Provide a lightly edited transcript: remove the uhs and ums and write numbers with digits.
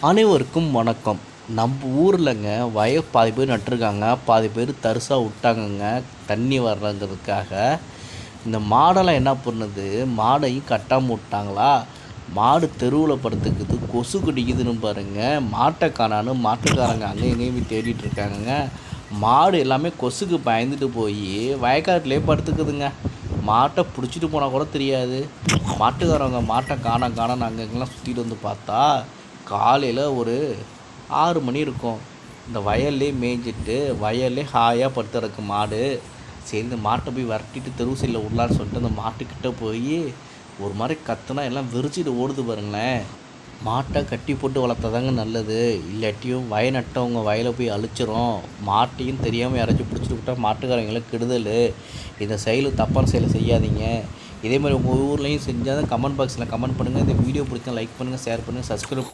அனைவருக்கும் வணக்கம். நம்ம ஊர்லங்க பாதி பேர் நட்டுருக்காங்க, பாதி பேர் தரிசாக விட்டாங்கங்க தண்ணி வர்றங்கிறதுக்காக. இந்த மாடெல்லாம் என்ன பண்ணுது, மாடையும் கட்டாமல் விட்டாங்களா, மாடு தெருவில் படுத்துக்குது, கொசு கடிக்குதுன்னு பாருங்கள். மாட்டை காணான்னு மாட்டுக்காரங்க அங்கே எங்கேயுமே தேடிட்டுருக்காங்கங்க. மாடு எல்லாமே கொசுக்கு பயந்துட்டு போய் வயக்காட்டிலே படுத்துக்குதுங்க. மாட்டை பிடிச்சிட்டு போனால் கூட தெரியாது. மாட்டுக்காரவங்க மாட்டை காணான்னு அங்கங்கெல்லாம் சுற்றிட்டு வந்து பார்த்தா காலையில் ஒரு 6 மணி இருக்கும். இந்த வயல்லே மேய்ஞ்சிட்டு வயல்லே ஹாயாக படுத்து கிடக்கு மாடு. சரி, இந்த மாட்டை போய் விரட்டிட்டு தெரு சைடில் விடலான்னு சொல்லிட்டு அந்த மாட்டுக்கிட்ட போய் ஒரு மாதிரி கத்துனா எல்லாம் விரிச்சிட்டு ஓடுது பாருங்களேன். மாட்டை கட்டி போட்டு வளர்த்தாதாங்க நல்லது, இல்லாட்டியும் வய நட்டவங்க வயலை போய் அழிச்சிரும். மாட்டையும் தெரியாமல் யாராச்சும் பிடிச்சிட்டு விட்டால் மாட்டுக்காரங்களுக்கு கெடுதல். இந்த செயலும் தப்பான செயலை செய்யாதீங்க. இதே மாதிரி உங்கள் ஊர்லேயும் செஞ்சால் கமெண்ட் பாக்ஸில் கமெண்ட் பண்ணுங்கள். இந்த வீடியோ பிடிச்சா லைக் பண்ணுங்கள், ஷேர் பண்ணுங்கள், சப்ஸ்கிரைப்